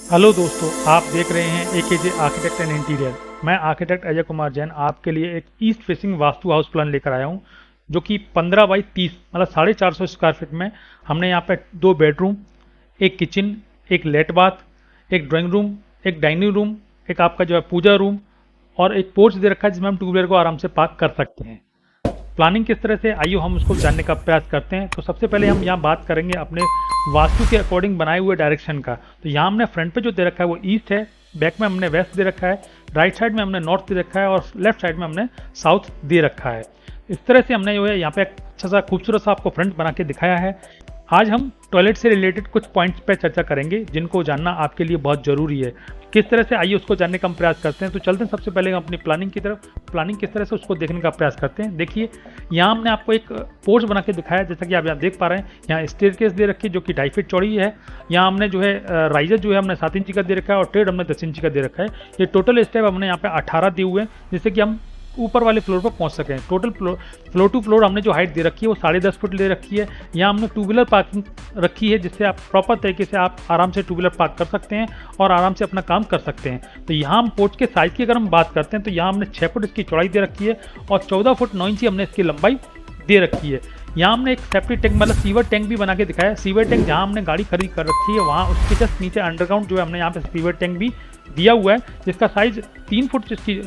Hello दोस्तों, आप देख रहे हैं एकेजे आर्किटेक्ट एंड इंटीरियर। मैं आर्किटेक्ट अजय कुमार जैन आपके लिए एक east facing vastu house plan लेकर आया हूं, जो कि 15 बाई 30 मतलब 450 स्क्वायर फीट में हमने यहाँ पे 2 बेडरूम, एक किचन, एक लेट बाथ, एक ड्राइंग रूम, एक डाइनिंग रूम, एक आपका जो है पूजा रूम और एक पोर्च दे रखा है जिसमें हम टू व्हीलर को आराम से पार्क कर सकते हैं। प्लानिंग किस तरह से, आइए हम उसको जानने का प्रयास करते हैं। तो सबसे पहले हम यहाँ बात करेंगे अपने वास्तु के अकॉर्डिंग बनाए हुए डायरेक्शन का। तो यहाँ हमने फ्रंट पे जो दे रखा है वो ईस्ट है, बैक में हमने वेस्ट दे रखा है, राइट साइड में हमने नॉर्थ दे रखा है और लेफ्ट साइड में हमने साउथ दे रखा है। इस तरह से हमने जो है यहाँ पे एक अच्छा सा खूबसूरत सा आपको फ्रंट बना के दिखाया है। आज हम टॉयलेट से रिलेटेड कुछ पॉइंट्स पे चर्चा करेंगे जिनको जानना आपके लिए बहुत ज़रूरी है। किस तरह से, आइए उसको जानने का हम प्रयास करते हैं। तो चलते हैं सबसे पहले हम अपनी प्लानिंग की तरफ। प्लानिंग किस तरह से उसको देखने का प्रयास करते हैं। देखिए, यहाँ हमने आपको एक पोर्च बना के दिखाया, जैसा कि आप यहाँ देख पा रहे हैं। यहाँ स्टेयरकेस दे रखी है जो कि 2.5 फीट चौड़ी है। यहाँ हमने जो है राइजर जो है हमने 7 इंची का दे रखा है और ट्रेड हमने 10 इंची का दे रखा है। ये टोटल स्टेप हमने यहाँ पे 18 दिए हुए हैं, जिससे कि हम ऊपर वाले फ्लोर पर पहुंच सकें। टोटल फ्लोर टू फ्लोर हमने जो हाइट दे रखी है वो 10.5 फुट ले रखी है। यहाँ हमने टू व्हीलर पार्किंग रखी है, जिससे आप प्रॉपर तरीके से आप आराम से टू व्हीलर पार्क कर सकते हैं और आराम से अपना काम कर सकते हैं। तो यहाँ हम पोर्च के साइज की अगर हम बात करते हैं तो यहाँ हमने 6 फुट इसकी चौड़ाई दे रखी है और 14 फुट 9 इंची हमने इसकी लंबाई दे रखी है। यहाँ हमने एक सेप्टिक टैंक मतलब सीवर टैंक भी बना के दिखाया है। सीवर टैंक जहाँ हमने गाड़ी खरीद कर रखी है वहाँ उसके जस्ट नीचे अंडरग्राउंड जो है हमने यहाँ पे सीवर टैंक भी दिया हुआ है, जिसका साइज 3 फुट इसकी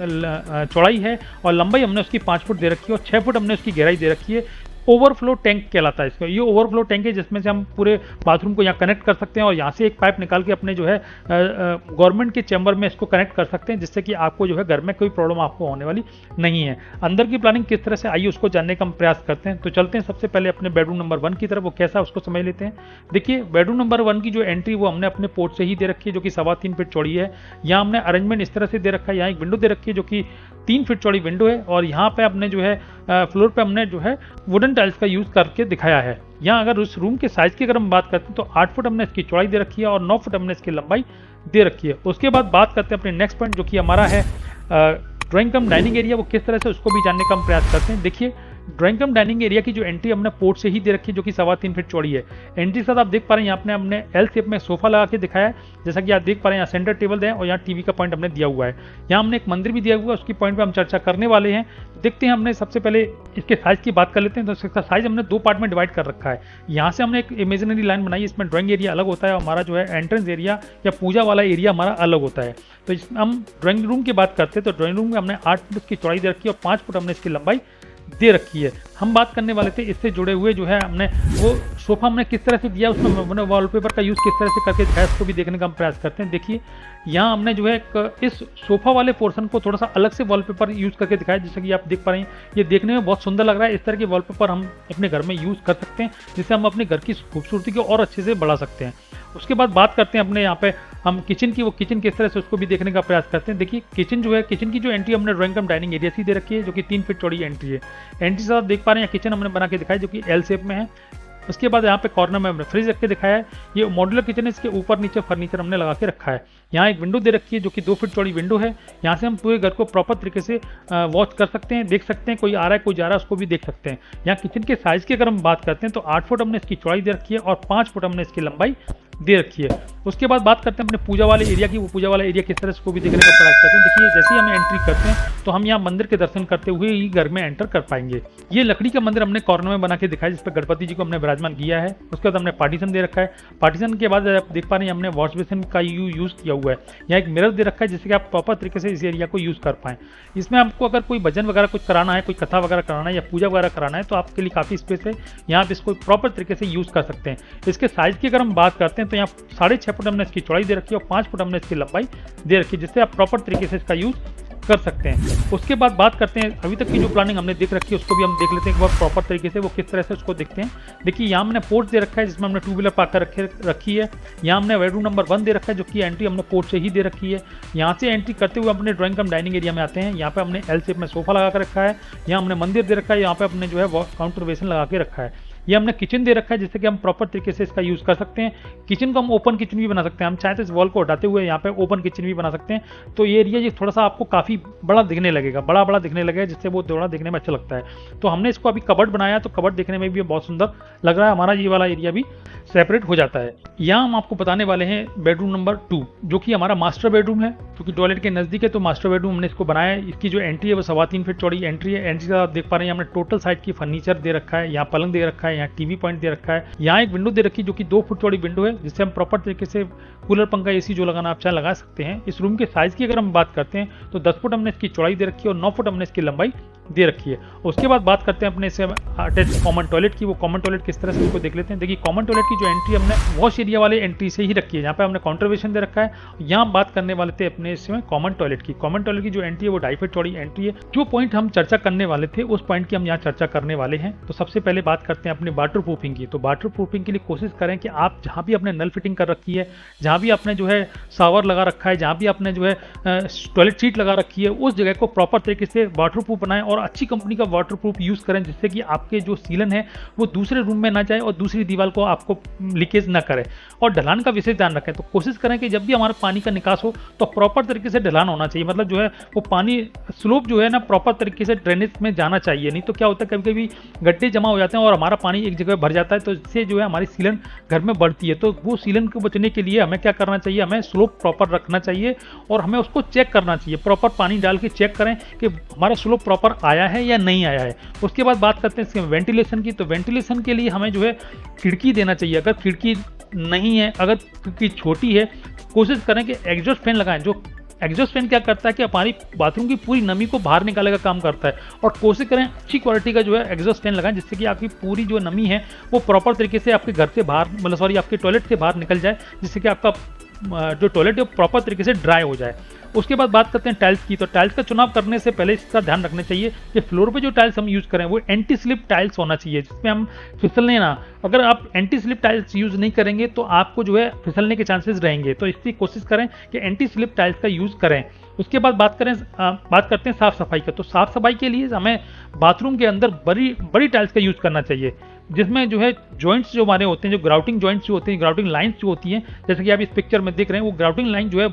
चौड़ाई है और लंबाई हमने उसकी 5 फुट दे रखी है और 6 फुट हमने उसकी गहराई दे रखी है। ओवरफ्लो टैंक कहलाता है इसका। ये ओवरफ्लो टैंक है जिसमें से हम पूरे बाथरूम को यहाँ कनेक्ट कर सकते हैं और यहाँ से एक पाइप निकाल के अपने जो है गवर्नमेंट के चैम्बर में इसको कनेक्ट कर सकते हैं, जिससे कि आपको जो है घर में कोई प्रॉब्लम आपको होने वाली नहीं है। अंदर की प्लानिंग किस तरह से, आइए उसको जानने का हम प्रयास करते हैं। तो चलते हैं सबसे पहले अपने बेडरूम नंबर 1 की तरफ, वो कैसा उसको समझ लेते हैं। देखिए, बेडरूम नंबर 1 की जो एंट्री वो हमने अपने पोर्च से ही दे रखी है, जो कि 3.25 फीट चौड़ी है। यहाँ हमने अरेंजमेंट इस तरह से दे रखा है। यहाँ एक विंडो दे रखी है जो कि 3 फीट चौड़ी विंडो है और यहाँ पे अपने जो है फ्लोर पे हमने जो है वुडन टाइल्स का यूज करके दिखाया है। यहाँ अगर उस रूम के साइज की अगर हम बात करते हैं तो 8 फुट हमने इसकी चौड़ाई दे रखी है और 9 फुट हमने इसकी लंबाई दे रखी है। उसके बाद बात करते हैं अपने नेक्स्ट पॉइंट, जो कि हमारा है ड्राइंग कम डाइनिंग एरिया, वो किस तरह से उसको भी जानने का हम प्रयास करते हैं। देखिए, ड्राइंग कम डाइनिंग एरिया की जो एंट्री हमने पोर्ट से ही दे रखी है, जो कि 3.25 फीट चौड़ी है। एंट्री के साथ आप देख पा रहे हैं यहाँ पे हमने एल शेप में सोफा लगा के दिखाया है, जैसा कि आप देख पा रहे हैं। यहाँ सेंटर टेबल है और यहाँ टीवी का पॉइंट हमने दिया हुआ है। यहाँ हमने एक मंदिर भी दिया हुआ है, उसकी पॉइंट पे हम चर्चा करने वाले हैं। देखते हैं, हमने सबसे पहले इसके साइज की बात कर लेते हैं। तो इसका साइज हमने 2 पार्ट में डिवाइड कर रखा है। यहाँ से हमने एक इमेजिनरी लाइन बनाई, इसमें ड्राइंग एरिया अलग होता है और हमारा जो है एंट्रेंस एरिया या पूजा वाला एरिया हमारा अलग होता है। तो हम ड्राइंग रूम की बात करते हैं तो ड्राइंग रूम में हमने 8 फुट की चौड़ाई दे रखी है और 5 फुट हमने इसकी लंबाई दे रखी है। हम बात करने वाले थे इससे जुड़े हुए जो है हमने वो सोफा हमने किस तरह से दिया, उसमें हमने वॉलपेपर का यूज़ किस तरह से करके दिखाया, उसको भी देखने का हम प्रयास करते हैं। देखिए, यहाँ हमने जो है इस सोफा वाले पोर्शन को थोड़ा सा अलग से वॉलपेपर यूज़ करके दिखाया, जैसे कि आप देख पा रहे हैं। ये देखने में बहुत सुंदर लग रहा है। इस तरह के वॉलपेपर हम अपने घर में यूज़ कर सकते हैं, जिससे हम अपने घर की खूबसूरती को और अच्छे से बढ़ा सकते हैं। उसके बाद बात करते हैं अपने यहाँ पे हम किचन की, वो किचन किस तरह से उसको भी देखने का प्रयास करते हैं। देखिए, किचन जो है, किचन की जो एंट्री हमने ड्राइंग कम डाइनिंग एरिया से दे रखी है, जो कि 3 फीट चौड़ी एंट्री है। एंट्री से आप देख पा रहे हैं किचन हमने बना के दिखाया, जो कि एल शेप में है। उसके बाद यहाँ पे कॉर्नर में हमने फ्रिज रख के दिखाया है। ये मॉड्यूलर किचन है, इसके ऊपर नीचे फर्नीचर हमने लगा के रखा है। यहाँ एक विंडो दे रखी है जो कि 2 फीट चौड़ी विंडो है। यहाँ से हम पूरे घर को प्रॉपर तरीके से वॉच कर सकते हैं, देख सकते हैं, कोई आ रहा है कोई जा रहा है उसको भी देख सकते हैं। यहाँ किचन के साइज की अगर हम बात करते हैं तो 8 फुट हमने इसकी चौड़ाई दे रखी है और 5 फुट हमने इसकी लंबाई दे रखी है। उसके बाद बात करते हैं अपने पूजा वाले एरिया की, वो पूजा वाला एरिया किस तरह से को भी देखने का प्रयास करते हैं। देखिए, जैसे ही हम एंट्री करते हैं तो हम यहाँ मंदिर के दर्शन करते हुए ही घर में एंटर कर पाएंगे। ये लकड़ी का मंदिर हमने कॉर्नर में बना के दिखाया, जिस पर गणपति जी को हमने विराजमान किया है। उसके बाद हमने पार्टीशन दे रखा है। पार्टीशन के बाद आप देख पा रहे हैं हमने वॉश बेसिन का यूज़ किया हुआ है। यहाँ एक मिरर दे रखा है, जिससे कि आप प्रॉपर तरीके से इस एरिया को यूज़ कर पाएँ। इसमें आपको अगर कोई भजन वगैरह कुछ कराना है, कोई कथा वगैरह कराना है या पूजा वगैरह कराना है, तो आपके लिए काफ़ी स्पेस है। यहाँ आप इसको प्रॉपर तरीके से यूज़ कर सकते हैं। इसके साइज की अगर हम बात करते हैं तो यहाँ 6.5 फुट हमने इसकी चौड़ाई दे रखी है और 5 फुट हमने इसकी लंबाई दे रखी है, जिससे आप प्रॉपर तरीके से इसका यूज़ कर सकते हैं। उसके बाद बात करते हैं अभी तक की जो प्लानिंग हमने देख रखी है, उसको भी हम देख लेते हैं एक बार प्रॉपर तरीके से, वो किस तरह से उसको देखते हैं। देखिए, यहाँ हमने पोर्च दे रखा है, जिसमें हमने टू व्हीलर पार्क कर रखी है। यहाँ हमने बेडरूम नंबर 1 दे रखा है, जो कि एंट्री हमने पोर्च से ही दे रखी है। यहाँ से एंट्री करते हुए अपने ड्राइंग कम डाइनिंग एरिया में आते हैं। यहाँ पे हमने एल शेप में सोफा लगा कर रखा है। यहाँ हमने मंदिर दे रखा है। यहाँ पे अपने जो है काउंटर बेसिन लगा के रखा है। ये हमने किचन दे रखा है जिससे कि हम प्रॉपर तरीके से इसका यूज़ कर सकते हैं। किचन को हम ओपन किचन भी बना सकते हैं, हम चाहे तो इस वॉल को हटाते हुए यहाँ पे ओपन किचन भी बना सकते हैं। तो ये एरिया ये थोड़ा सा आपको काफ़ी बड़ा दिखने लगेगा, बड़ा बड़ा दिखने लगेगा, जिससे वो थोड़ा दिखने में अच्छा लगता है। तो हमने इसको अभी कबर्ड बनाया, तो कबर्ड देखने में भी बहुत सुंदर लग रहा है, हमारा ये वाला एरिया भी सेपरेट हो जाता है। यहाँ हम आपको बताने वाले हैं बेडरूम नंबर 2, जो कि हमारा मास्टर बेडरूम है, क्योंकि टॉयलेट के नज़दीक है तो मास्टर बेडरूम हमने इसको बनाया है। इसकी जो एंट्री है वो 3.25 फीट चौड़ी एंट्री है। एंट्री का आप देख पा रहे हैं, हमने टोटल साइड की फर्नीचर दे रखा है, यहाँ पलंग दे रखा है, यहाँ टीवी पॉइंट दे रखा है, यहाँ एक विंडो दे रखी है जो कि 2 फुट चौड़ी विंडो है, जिससे हम प्रॉपर तरीके से कूलर, पंखा, एसी जो लगाना आप चाहे लगा सकते हैं। इस रूम के साइज की अगर हम बात करते हैं तो 10 फुट हमने इसकी चौड़ाई दे रखी है और 9 फुट हमने इसकी लंबाई दे रखी है। उसके बाद बात करते हैं अपने से अटैच कॉमन टॉयलेट की। वो कॉमन टॉयलेट किस तरह से इसको देख लेते हैं। देखिए, कॉमन टॉयलेट की जो एंट्री हमने वॉश एरिया वाले एंट्री से ही रखी है, यहाँ पे हमने काउंटरवेशन दे रखा है। यहाँ बात करने वाले थे अपने इसमें कॉमन टॉयलेट की। कॉमन टॉयलेट की जो एंट्री है वो 2.5 फीट चौड़ी एंट्री है। जो पॉइंट हम चर्चा करने वाले थे उस पॉइंट की हम यहाँ चर्चा करने वाले हैं। तो सबसे पहले बात करते हैं अपने वाटर प्रूफिंग की। तो वाटर प्रूफिंग के लिए कोशिश करें कि आप जहाँ भी अपने नल फिटिंग कर रखी है, जहाँ भी आपने जो है शावर लगा रखा है, जहाँ भी आपने जो है टॉयलेट सीट लगा रखी है, उस जगह को प्रॉपर तरीके से वाटर प्रूफ बनाएं और अच्छी कंपनी का वाटर प्रूफ यूज़ करें, जिससे कि आपके जो सीलन है वो दूसरे रूम में ना जाए और दूसरी दीवार को आपको लीकेज ना करे। और ढलान का विशेष ध्यान रखें। तो कोशिश करें कि जब भी हमारा पानी का निकास हो तो प्रॉपर तरीके से ढलान होना चाहिए, मतलब जो है वो पानी स्लोप जो है ना प्रॉपर तरीके से ड्रेनेज में जाना चाहिए। नहीं तो क्या होता है, कभी कभी गड्ढे जमा हो जाते हैं और हमारा पानी एक जगह भर जाता है, तो इससे जो है हमारी सीलन घर में बढ़ती है। तो वो सीलन को बचने के लिए हमें क्या करना चाहिए, हमें स्लोप प्रॉपर रखना चाहिए और हमें उसको चेक करना चाहिए। प्रॉपर पानी डाल के चेक करें कि हमारा स्लोप प्रॉपर आया है या नहीं आया है। उसके बाद बात करते हैं इसके वेंटिलेशन की। तो वेंटिलेशन के लिए हमें जो है खिड़की देना चाहिए। अगर खिड़की नहीं है, अगर खिड़की छोटी है, कोशिश करें कि एग्जॉस्ट फैन लगाएं। जो एग्जॉस्ट फैन क्या करता है कि हमारी बाथरूम की पूरी नमी को बाहर निकालने का काम करता है। और कोशिश करें अच्छी क्वालिटी का जो है एग्जॉस्ट फैन लगाएं, जिससे कि आपकी पूरी जो नमी है वो प्रॉपर तरीके से आपके घर से बाहर, मतलब सॉरी, आपके टॉयलेट से बाहर निकल जाए, जिससे कि आपका जो टॉयलेट है वो प्रॉपर तरीके से ड्राई हो जाए। उसके बाद बात करते हैं टाइल्स की। तो टाइल्स का चुनाव करने से पहले इसका ध्यान रखना चाहिए कि फ्लोर पे जो टाइल्स हम यूज़ करें वो एंटी स्लिप टाइल्स होना चाहिए, जिसमें हम फिसलने ना। अगर आप एंटी स्लिप टाइल्स यूज़ नहीं करेंगे तो आपको जो है फिसलने के चांसेस रहेंगे। तो इसकी कोशिश करें कि एंटी स्लिप टाइल्स का यूज़ करें। उसके बाद बात करते हैं साफ़ सफाई का। तो साफ़ सफाई के लिए हमें बाथरूम के अंदर बड़ी टाइल्स का यूज़ करना चाहिए, जिसमें जो है जॉइंट्स जो हमारे होते हैं, जो ग्राउटिंग जॉइंट्स जो होते हैं, ग्राउटिंग लाइंस जो होती हैं, जैसे कि आप इस पिक्चर में देख रहे हैं, वो ग्राउटिंग लाइन जो है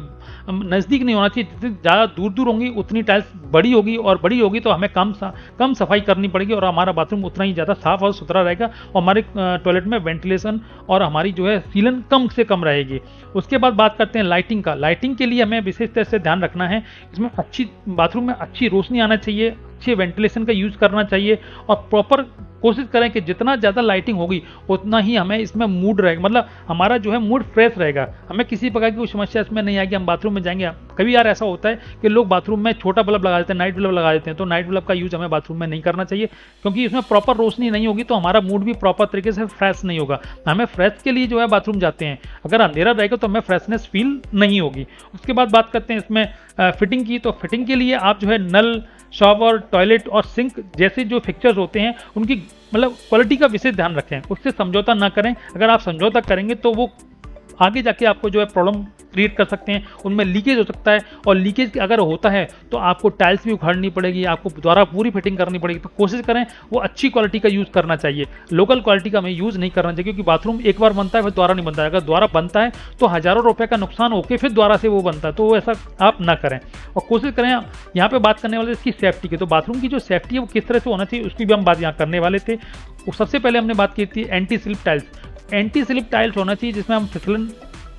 नज़दीक नहीं होना चाहिए। जितनी ज़्यादा दूर दूर होंगी उतनी टाइल्स बड़ी होगी, और बड़ी होगी तो हमें कम सफाई करनी पड़ेगी और हमारा बाथरूम उतना ही ज़्यादा साफ और सुथरा रहेगा और हमारे टॉयलेट में वेंटिलेशन और हमारी जो है सीलन कम से कम रहेगी। उसके बाद बात करते हैं लाइटिंग का। लाइटिंग के लिए हमें विशेष तरह से ध्यान रखना है, इसमें बाथरूम में अच्छी रोशनी आना चाहिए, अच्छे वेंटिलेशन का यूज़ करना चाहिए और प्रॉपर कोशिश करें कि जितना ज़्यादा लाइटिंग होगी उतना ही हमें इसमें मूड रहेगा, मतलब हमारा जो है मूड फ्रेश रहेगा। हमें किसी प्रकार की कोई समस्या इसमें नहीं आएगी। हम बाथरूम में जाएंगे, कभी यार ऐसा होता है कि लोग बाथरूम में छोटा बल्ब लगा देते हैं, नाइट बल्ब लगा देते हैं, तो नाइट बल्ब का यूज़ हमें बाथरूम में नहीं करना चाहिए, क्योंकि इसमें प्रॉपर रोशनी नहीं होगी तो हमारा मूड भी प्रॉपर तरीके से फ्रेश नहीं होगा। हमें फ्रेश के लिए जो है बाथरूम जाते हैं, अगर अंधेरा रहेगा तो हमें फ्रेशनेस फील नहीं होगी। उसके बाद बात करते हैं इसमें फिटिंग की। तो फिटिंग के लिए आप जो है नल, शॉवर, टॉयलेट और सिंक जैसे जो फिक्चर्स होते हैं उनकी मतलब क्वालिटी का विशेष ध्यान रखें, उससे समझौता ना करें। अगर आप समझौता करेंगे तो वो आगे जाके आपको जो है प्रॉब्लम क्रिएट कर सकते हैं, उनमें लीकेज हो सकता है और लीकेज अगर होता है तो आपको टाइल्स भी उखाड़नी पड़ेगी, आपको दोबारा पूरी फिटिंग करनी पड़ेगी। तो कोशिश करें वो अच्छी क्वालिटी का यूज़ करना चाहिए, लोकल क्वालिटी का हमें यूज़ नहीं करना चाहिए, क्योंकि बाथरूम एक बार बनता है फिर दोबारा नहीं बनता है। अगर दोबारा बनता है तो हज़ारों रुपये का नुकसान होकर फिर दोबारा से वो बनता है, तो ऐसा आप ना करें। और कोशिश करें, यहाँ पर बात करने वाले इसकी सेफ्टी की। तो बाथरूम की जो सेफ्टी है वो किस तरह से होना चाहिए उसकी भी हम बात यहाँ करने वाले थे। सबसे पहले हमने बात की थी anti slip tiles. Anti slip tiles होना चाहिए जिसमें हम फिसलन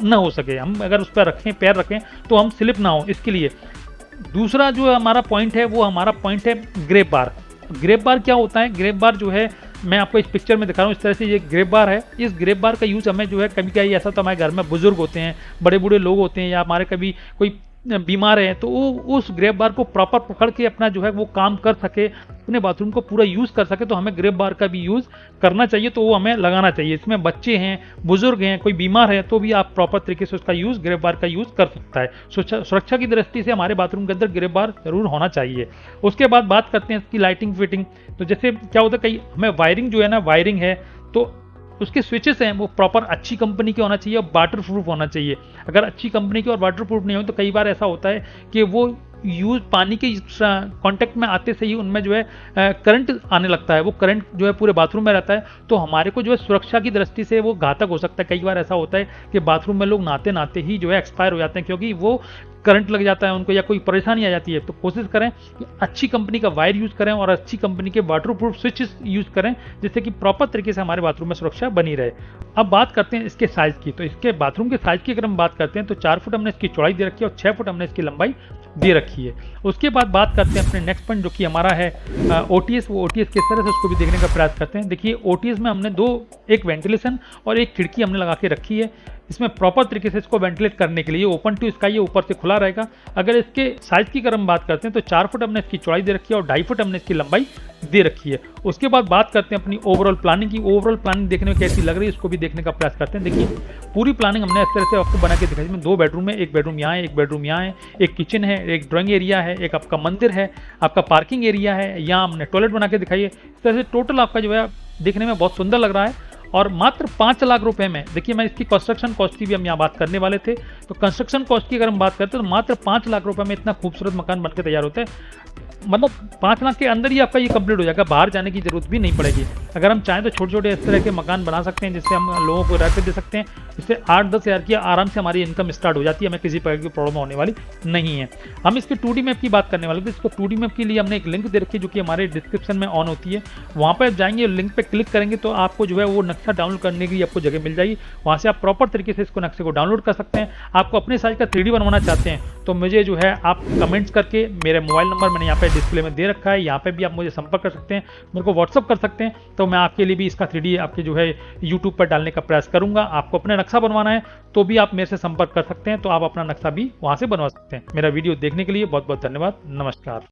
ना हो सके, हम अगर उस पर रखें, पैर रखें तो हम स्लिप ना हो, इसके लिए। दूसरा जो हमारा पॉइंट है वो हमारा पॉइंट है ग्रेप बार। ग्रेप बार क्या होता है? ग्रेप बार जो है मैं आपको इस पिक्चर में दिखा रहा हूँ, इस तरह से ये ग्रेप बार है। इस ग्रेप बार का यूज़ हमें जो है कभी कभी ऐसा तो हमारे घर में बुजुर्ग होते हैं, बड़े बूढ़े लोग होते हैं, या हमारे कभी कोई बीमार है, तो वो उस ग्रेप बार को प्रॉपर पकड़ के अपना जो है वो काम कर सके, अपने बाथरूम को पूरा यूज़ कर सके, तो हमें ग्रेप बार का भी यूज़ करना चाहिए, तो वो हमें लगाना चाहिए। इसमें बच्चे हैं, बुजुर्ग हैं, कोई बीमार है तो भी आप प्रॉपर तरीके से उसका यूज़, ग्रेप बार का यूज़ कर सकता है। सुरक्षा की दृष्टि से हमारे बाथरूम के अंदर ग्रेप बार जरूर होना चाहिए। उसके बाद बात करते हैं इसकी लाइटिंग फिटिंग। तो जैसे क्या होता है, कई हमें वायरिंग जो है ना, वायरिंग है तो उसके स्विचेस हैं वो प्रॉपर अच्छी कंपनी के होना चाहिए और वाटर प्रूफ होना चाहिए। अगर अच्छी कंपनी के और वाटर प्रूफ नहीं हो तो कई बार ऐसा होता है कि वो यूज पानी के कांटेक्ट में आते से ही उनमें जो है करंट आने लगता है, वो करंट जो है पूरे बाथरूम में रहता है, तो हमारे को जो है सुरक्षा की दृष्टि से वो घातक हो सकता है। कई बार ऐसा होता है कि बाथरूम में लोग नहाते नहाते ही जो है एक्सपायर हो जाते हैं, क्योंकि वो करंट लग जाता है उनको या कोई परेशानी आ जाती है। तो कोशिश करें कि अच्छी कंपनी का वायर यूज़ करें और अच्छी कंपनी के वाटरप्रूफ स्विचेस यूज़ करें, जिससे कि प्रॉपर तरीके से हमारे बाथरूम में सुरक्षा बनी रहे। अब बात करते हैं इसके साइज़ की। तो इसके बाथरूम के साइज़ की अगर हम बात करते हैं तो 4 फुट हमने इसकी चौड़ाई दे रखी है और 6 फुट हमने इसकी लंबाई दे रखी है। उसके बाद बात करते हैं अपने नेक्स्ट पॉइंट जो कि हमारा है ओटीएस। वो ओटीएस किस तरह से उसको भी देखने का प्रयास करते हैं। देखिए ओटीएस में हमने एक वेंटिलेशन और एक खिड़की हमने लगा के रखी है। इसमें प्रॉपर तरीके से इसको वेंटिलेट करने के लिए ओपन टू स्काई ये ऊपर से खुला रहेगा। अगर इसके साइज की अगर हम बात करते हैं तो 4 फुट हमने इसकी चौड़ाई दे रखी है और 2.5 फुट हमने इसकी लंबाई दे रखी है। उसके बाद बात करते हैं अपनी ओवरऑल प्लानिंग की। ओवरऑल प्लानिंग देखने में कैसी लग रही है इसको भी देखने का प्रयास करते हैं। देखिए पूरी प्लानिंग हमने इस तरह से आपको बना के दिखाई, इसमें 2 बेडरूम है, एक बेडरूम यहाँ है, एक बेडरूम यहाँ है, एक किचन है, एक ड्राइंग एरिया है, एक आपका मंदिर है, आपका पार्किंग एरिया है, यहाँ हमने टॉयलेट बना के दिखाई है। इस तरह से टोटल आपका जो है देखने में बहुत सुंदर लग रहा है। और मात्र 5 लाख रुपए में, देखिए मैं इसकी कंस्ट्रक्शन कॉस्ट की भी हम यहाँ बात करने वाले थे, तो कंस्ट्रक्शन कॉस्ट की अगर हम बात करते हैं तो मात्र 5 लाख रुपए में इतना खूबसूरत मकान बनकर तैयार होता है। मतलब 5 लाख के अंदर ही आपका ये कंप्लीट हो जाएगा, बाहर जाने की जरूरत भी नहीं पड़ेगी। अगर हम चाहें तो छोटे छोटे इस तरह के मकान बना सकते हैं जिससे हम लोगों को रहते दे सकते हैं। इससे 8-10 हज़ार की आराम से हमारी इनकम स्टार्ट हो जाती है, हमें किसी प्रकार की प्रॉब्लम होने वाली नहीं है। हम इसके 2D मैप की बात करने वाले थे। इसको 2D मैप के लिए हमने एक लिंक दे रखी है जो कि हमारे डिस्क्रिप्शन में ऑन होती है। वहाँ पर जाएंगे, लिंक पर क्लिक करेंगे तो आपको जो है वो नक्शा डाउनलोड करने की आपको जगह मिल जाएगी। वहाँ से आप प्रॉपर तरीके से इसको नक्शे को डाउनलोड कर सकते हैं। आपको अपने साइज का 3D बनवाना चाहते हैं तो मुझे जो है आप कमेंट्स करके, मेरे मोबाइल नंबर मैंने यहाँ पे डिस्प्ले में दे रखा है, यहाँ पे भी आप मुझे संपर्क कर सकते हैं, मेरे को व्हाट्सअप कर सकते हैं, तो मैं आपके लिए भी इसका 3D आपके जो है यूट्यूब पर डालने का प्रयास करूंगा। आपको अपना नक्शा बनवाना है तो भी आप मेरे से संपर्क कर सकते हैं, तो आप अपना नक्शा भी वहाँ से बनवा सकते हैं। मेरा वीडियो देखने के लिए बहुत बहुत धन्यवाद। नमस्कार।